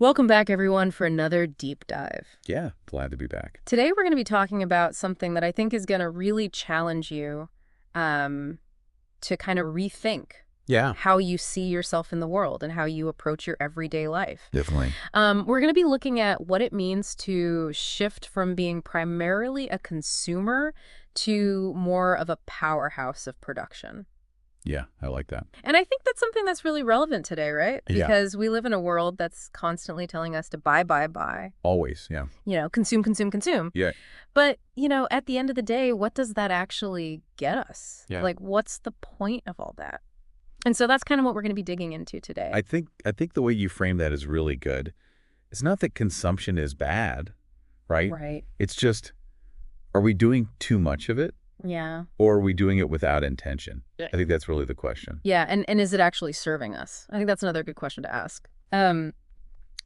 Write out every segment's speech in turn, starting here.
Welcome back, everyone, for another deep dive. Yeah, glad to be back. Today, we're going to be talking about something that I think is going to really challenge you to kind of rethink Yeah, how you see yourself in the world and how you approach your everyday life. definitely. We're going to be looking at what it means to shift from being primarily a consumer to more of a powerhouse of production. Yeah, I like that. And I think that's something that's really relevant today, right? Yeah. Because we live in a world that's constantly telling us to buy, buy, buy. Always, yeah. Consume, consume, consume. Yeah. But, at the end of the day, what does that actually get us? Yeah. Like, what's the point of all that? And so that's kind of what we're going to be digging into today. I think the way you frame that is really good. It's not that consumption is bad, right? Right. It's just, are we doing too much of it, Yeah. or are we doing it without intention? Yeah. I think that's really the question. Yeah. And is it actually serving us? I think that's another good question to ask.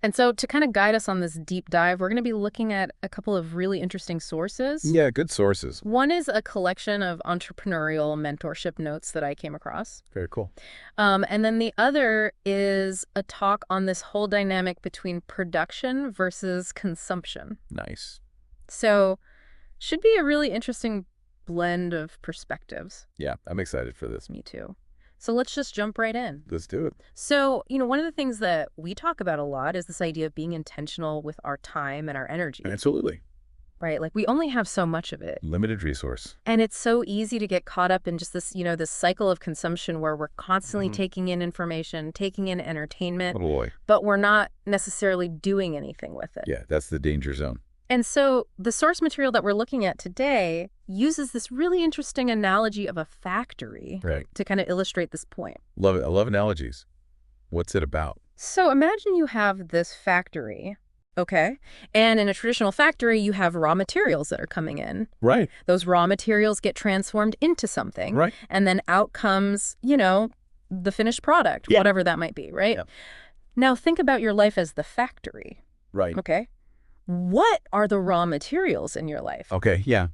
And so to kind of guide us on this deep dive, we're going to be looking at a couple of really interesting sources. Yeah, good sources. One is a collection of entrepreneurial mentorship notes that I came across. Very cool. And then the other is a talk on this whole dynamic between production versus consumption. Nice. So should be a really interesting blend of perspectives. Yeah, I'm excited for this. Me too. So let's just jump right in. Let's do it. So, one of the things that we talk about a lot is this idea of being intentional with our time and our energy, Absolutely. right? Like we only have so much of it. Limited resource. And it's so easy to get caught up in just this, this cycle of consumption where we're constantly taking in information, taking in entertainment, Oh boy. but we're not necessarily doing anything with it. Yeah, that's the danger zone. And so the source material that we're looking at today uses this really interesting analogy of a factory Right. to kind of illustrate this point. Love it. I love analogies. What's it about? So imagine you have this factory, okay? And in a traditional factory, you have raw materials that are coming in. Right. Those raw materials get transformed into something. Right. And then out comes, the finished product, Yeah. whatever that might be, right? Yep. Now think about your life as the factory, Right. okay? What are the raw materials in your life? Okay. Yeah.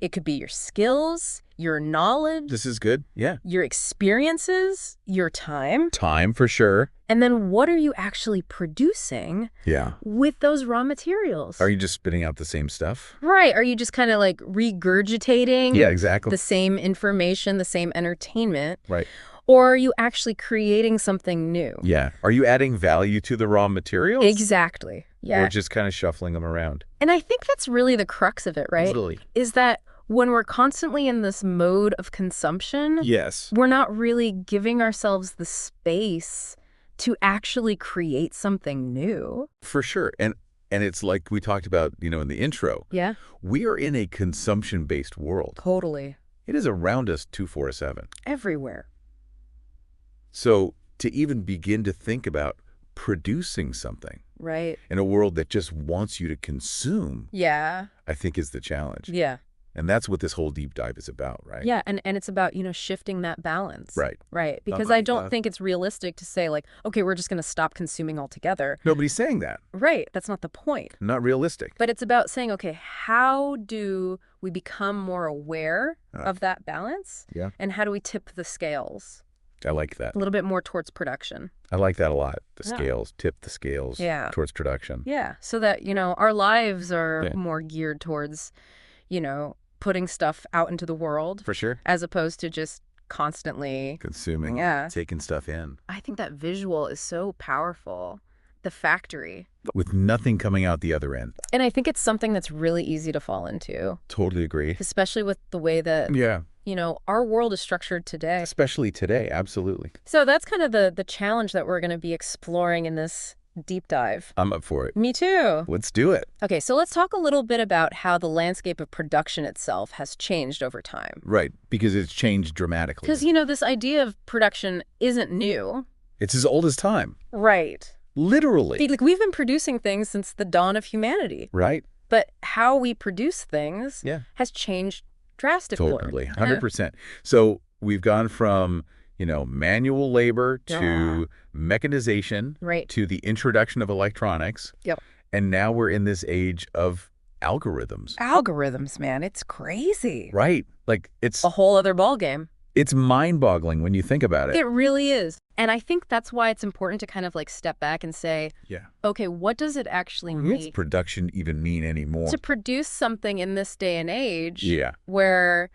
It could be your skills, your knowledge, This is good. Yeah. your experiences, your time. Time for sure. And then what are you actually producing Yeah. with those raw materials? Are you just spitting out the same stuff? Right. Are you just kind of like regurgitating Yeah, exactly. the same information, the same entertainment? Right. Or are you actually creating something new? Yeah. Are you adding value to the raw materials? Exactly. Yeah. Or just kind of shuffling them around? And I think that's really the crux of it, right? Totally. Is that when we're constantly in this mode of consumption, Yes. we're not really giving ourselves the space to actually create something new. For sure. And it's like we talked about, in the intro. Yeah. We are in a consumption-based world. Totally. It is around us 24/7. Everywhere. So to even begin to think about producing something Right. in a world that just wants you to consume, Yeah. I think is the challenge. Yeah. And that's what this whole deep dive is about, right? Yeah. And it's about, shifting that balance. Right. Right. Because like I don't that. think it's realistic to say like, okay, we're just going to stop consuming altogether. Nobody's saying that. Right. That's not the point. Not realistic. But it's about saying, okay, how do we become more aware of that balance? Yeah. And how do we tip the scales I like that. a little bit more towards production? I like that a lot. The Yeah. scales, tip the scales Yeah. towards production. Yeah. So that, our lives are Yeah. more geared towards, putting stuff out into the world For sure. as opposed to just constantly. Consuming, Yeah. taking stuff in. I think that visual is so powerful. The factory. With nothing coming out the other end. And I think it's something that's really easy to fall into, Totally agree. especially with the way that, Yeah. our world is structured today. Especially today. Absolutely. So that's kind of the challenge that we're going to be exploring in this deep dive. I'm up for it. Me too. Let's do it. Okay, so let's talk a little bit about how the landscape of production itself has changed over time. Right. Because it's changed dramatically. Because, this idea of production isn't new. It's as old as time. Right. Literally. Like, we've been producing things since the dawn of humanity. Right? But how we produce things Yeah. has changed drastically. Totally. 100%. So we've gone from, manual labor to mechanization Right. to the introduction of electronics. Yep. And now we're in this age of algorithms. Algorithms, man, it's crazy. Right. Like it's A whole other ballgame. It's mind-boggling when you think about it. It really is. And I think that's why it's important to kind of like step back and say, Yeah. okay, what does it actually What's mean production even mean anymore? to produce something in this day and age Yeah. where,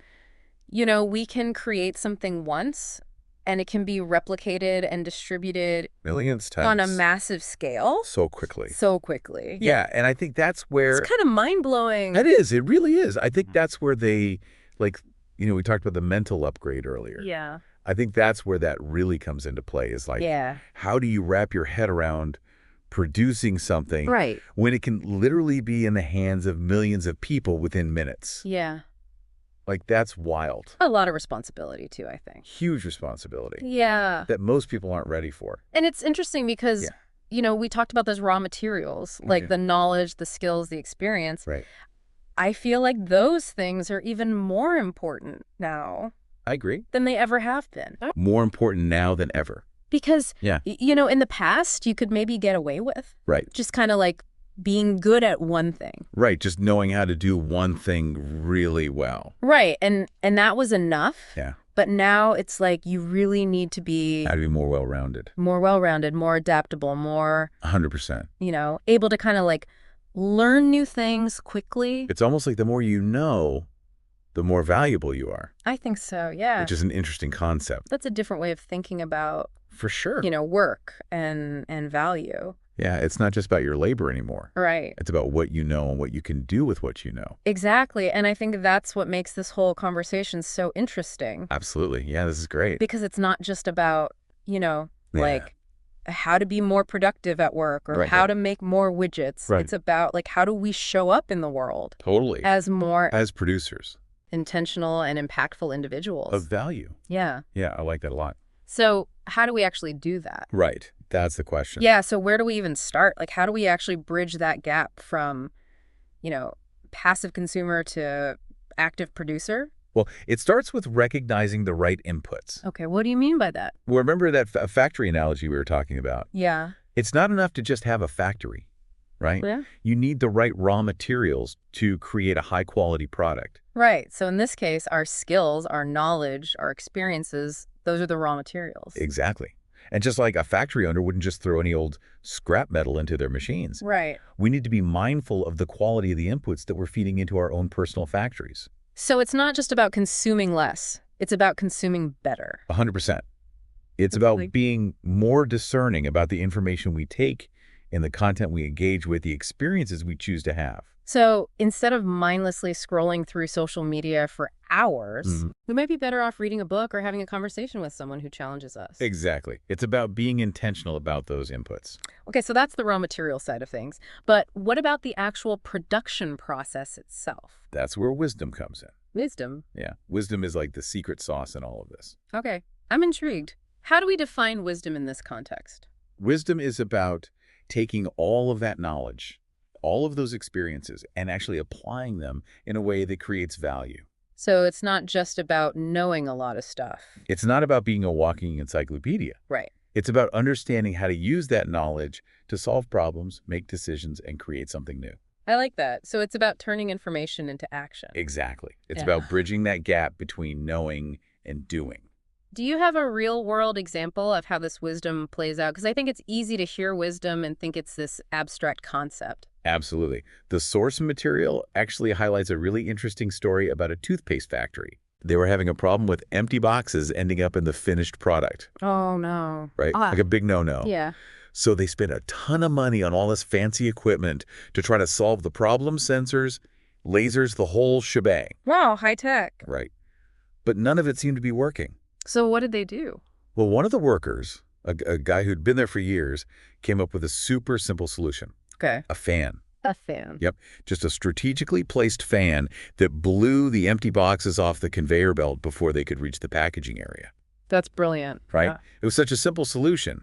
we can create something once and it can be replicated and distributed Millions times. on a massive scale So quickly. so quickly. Yeah, and I think that's where... It's kind of mind-blowing. That is. It really is. I think that's where they, like, we talked about the mental upgrade earlier. Yeah. I think that's where that really comes into play is like, Yeah. how do you wrap your head around producing something Right. when it can literally be in the hands of millions of people within minutes? Yeah. Like, that's wild. A lot of responsibility, too, I think. Huge responsibility Yeah. that most people aren't ready for. And it's interesting because, we talked about those raw materials, like the knowledge, the skills, the experience. Right. I feel like those things are even more important now I agree. than they ever have been. More important now than ever. Because, Yeah. In the past, you could maybe get away with Right. just kind of like being good at one thing. Right. Just knowing how to do one thing really well. Right. And that was enough. Yeah. But now it's like you really need to be How to be more well-rounded. more well-rounded, more adaptable, more, 100%. able to kind of like learn new things quickly. It's almost like the more you know, the more valuable you are, I think so, yeah. which is an interesting concept. That's a different way of thinking about, For sure. work and value. Yeah, it's not just about your labor anymore. Right. It's about what you know and what you can do with what you know. Exactly. And I think that's what makes this whole conversation so interesting. Absolutely. Yeah, this is great. Because it's not just about, like how to be more productive at work or Right, how right. to make more widgets. Right. It's about like how do we show up in the world Totally. as more As producers intentional and impactful individuals. of value. Yeah. Yeah, I like that a lot. So how do we actually do that? Right. That's the question. Yeah. So where do we even start? Like, how do we actually bridge that gap from, passive consumer to active producer? Well, it starts with recognizing the right inputs. Okay. What do you mean by that? Well, remember that factory analogy we were talking about? Yeah. It's not enough to just have a factory, right? Yeah. You need the right raw materials to create a high-quality product. Right. So in this case, our skills, our knowledge, our experiences, those are the raw materials. Exactly. And just like a factory owner wouldn't just throw any old scrap metal into their machines. Right. We need to be mindful of the quality of the inputs that we're feeding into our own personal factories. So it's not just about consuming less. It's about consuming better. 100%. It's That's about like- being more discerning about the information we take and the content we engage with, the experiences we choose to have. So instead of mindlessly scrolling through social media for hours, Mhm. we might be better off reading a book or having a conversation with someone who challenges us. Exactly. It's about being intentional about those inputs. Okay, so that's the raw material side of things. But what about the actual production process itself? That's where wisdom comes in. Wisdom. Yeah. Wisdom is like the secret sauce in all of this. Okay, I'm intrigued. How do we define wisdom in this context? Wisdom is about taking all of that knowledge, all of those experiences, and actually applying them in a way that creates value. So it's not just about knowing a lot of stuff. It's not about being a walking encyclopedia. Right. It's about understanding how to use that knowledge to solve problems, make decisions, and create something new. I like that. So it's about turning information into action. Exactly. It's Yeah. about bridging that gap between knowing and doing. Do you have a real-world example of how this wisdom plays out? Because I think it's easy to hear wisdom and think it's this abstract concept. Absolutely. The source material actually highlights a really interesting story about a toothpaste factory. They were having a problem with empty boxes ending up in the finished product, Oh, no. right? Ah. Like a big no-no. Yeah. So they spent a ton of money on all this fancy equipment to try to solve the problem, sensors, lasers, the whole shebang, Wow, high tech. right? But none of it seemed to be working. So what did they do? Well, one of the workers, a guy who'd been there for years, came up with a super simple solution, Okay. a fan. A fan. Yep, just a strategically placed fan that blew the empty boxes off the conveyor belt before they could reach the packaging area, That's brilliant. right? Yeah. It was such a simple solution,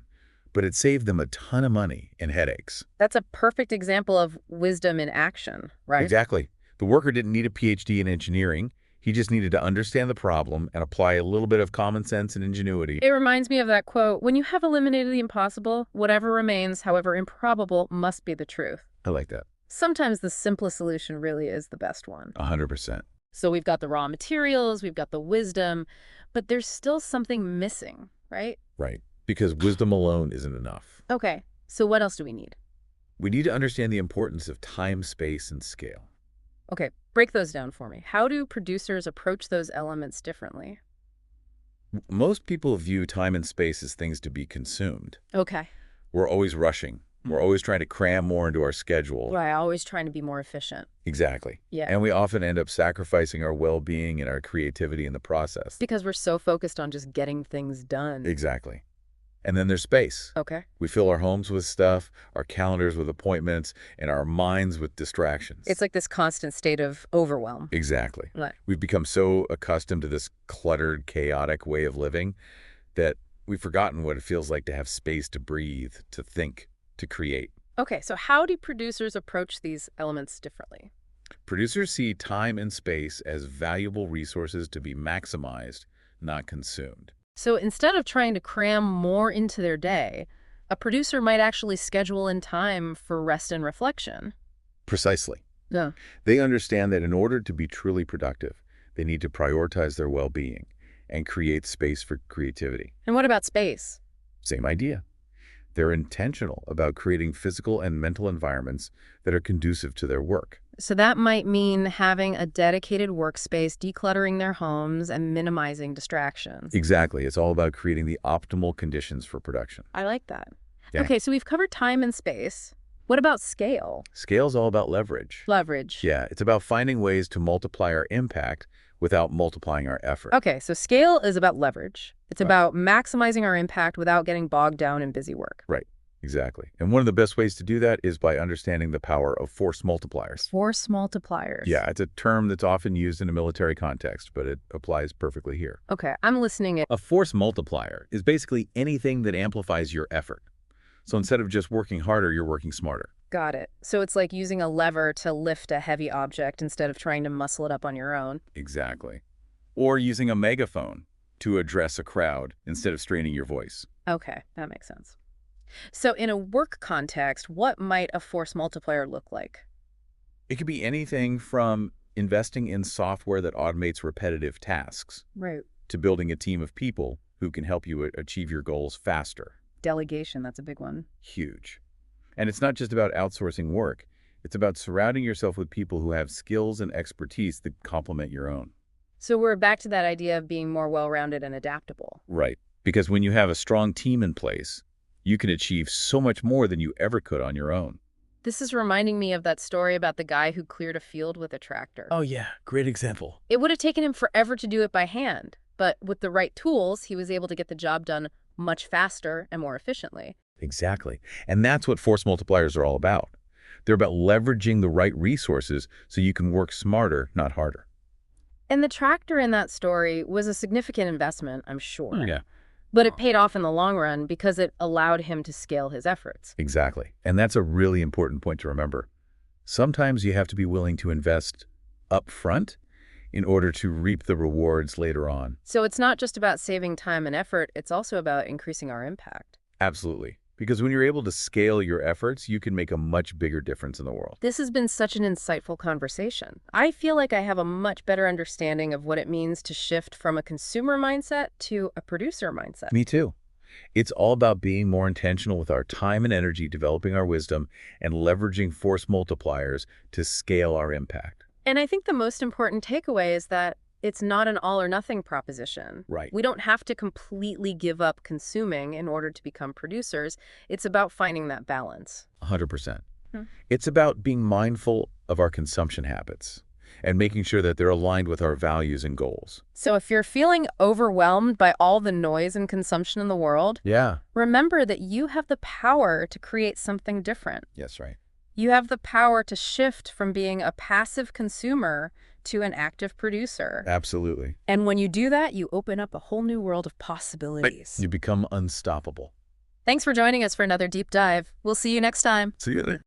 but it saved them a ton of money and headaches. That's a perfect example of wisdom in action, right? Exactly. The worker didn't need a PhD in engineering. He just needed to understand the problem and apply a little bit of common sense and ingenuity. It reminds me of that quote, when you have eliminated the impossible, whatever remains, however improbable, must be the truth. I like that. Sometimes the simplest solution really is the best one. 100%. So we've got the raw materials, we've got the wisdom, but there's still something missing, right? Right. Because wisdom alone isn't enough. Okay, so what else do we need? We need to understand the importance of time, space, and scale. Okay, break those down for me. How do producers approach those elements differently? Most people view time and space as things to be consumed. Okay. We're always rushing. We're always trying to cram more into our schedule. Right, always trying to be more efficient. Exactly. Yeah. And we often end up sacrificing our well-being and our creativity in the process. Because we're so focused on just getting things done. Exactly. And then there's space. Okay. We fill our homes with stuff, our calendars with appointments, and our minds with distractions. It's like this constant state of overwhelm. Exactly. Right. We've become so accustomed to this cluttered, chaotic way of living that we've forgotten what it feels like to have space to breathe, to think, to create. Okay, so how do producers approach these elements differently? Producers see time and space as valuable resources to be maximized, not consumed. So instead of trying to cram more into their day, a producer might actually schedule in time for rest and reflection. Precisely. Yeah. They understand that in order to be truly productive, they need to prioritize their well-being and create space for creativity. And what about space? Same idea. They're intentional about creating physical and mental environments that are conducive to their work. So that might mean having a dedicated workspace, decluttering their homes, and minimizing distractions. Exactly. It's all about creating the optimal conditions for production. I like that. Yeah. Okay, so we've covered time and space. What about scale? Scale's all about leverage. Leverage. Yeah, it's about finding ways to multiply our impact without multiplying our effort. Okay, so scale is about leverage. It's Right. about maximizing our impact without getting bogged down in busy work. Right, exactly. And one of the best ways to do that is by understanding the power of force multipliers. Force multipliers. Yeah, it's a term that's often used in a military context, but it applies perfectly here. Okay, I'm listening in. A force multiplier is basically anything that amplifies your effort. So instead of just working harder, you're working smarter. Got it. So it's like using a lever to lift a heavy object instead of trying to muscle it up on your own. Exactly. Or using a megaphone to address a crowd instead of straining your voice. Okay, that makes sense. So in a work context, what might a force multiplier look like? It could be anything from investing in software that automates repetitive tasks Right. to building a team of people who can help you achieve your goals faster. Delegation, that's a big one. Huge. And it's not just about outsourcing work. It's about surrounding yourself with people who have skills and expertise that complement your own. So we're back to that idea of being more well-rounded and adaptable. Right. Because when you have a strong team in place, you can achieve so much more than you ever could on your own. This is reminding me of that story about the guy who cleared a field with a tractor. Oh yeah, great example. It would have taken him forever to do it by hand, but with the right tools, he was able to get the job done much faster and more efficiently. Exactly. And that's what force multipliers are all about. They're about leveraging the right resources so you can work smarter, not harder. And the tractor in that story was a significant investment, I'm sure. Yeah. But it paid off in the long run because it allowed him to scale his efforts. Exactly. And that's a really important point to remember. Sometimes you have to be willing to invest up front in order to reap the rewards later on. So it's not just about saving time and effort, it's also about increasing our impact. Absolutely. Because when you're able to scale your efforts, you can make a much bigger difference in the world. This has been such an insightful conversation. I feel like I have a much better understanding of what it means to shift from a consumer mindset to a producer mindset. Me too. It's all about being more intentional with our time and energy, developing our wisdom, and leveraging force multipliers to scale our impact. And I think the most important takeaway is that it's not an all or nothing proposition. Right. We don't have to completely give up consuming in order to become producers. It's about finding that balance. 100%. Hmm. It's about being mindful of our consumption habits and making sure that they're aligned with our values and goals. So if you're feeling overwhelmed by all the noise and consumption in the world, Yeah. remember that you have the power to create something different. Yes, right. You have the power to shift from being a passive consumer to an active producer. Absolutely. And when you do that, you open up a whole new world of possibilities. You become unstoppable. Thanks for joining us for another deep dive. We'll see you next time. See you there.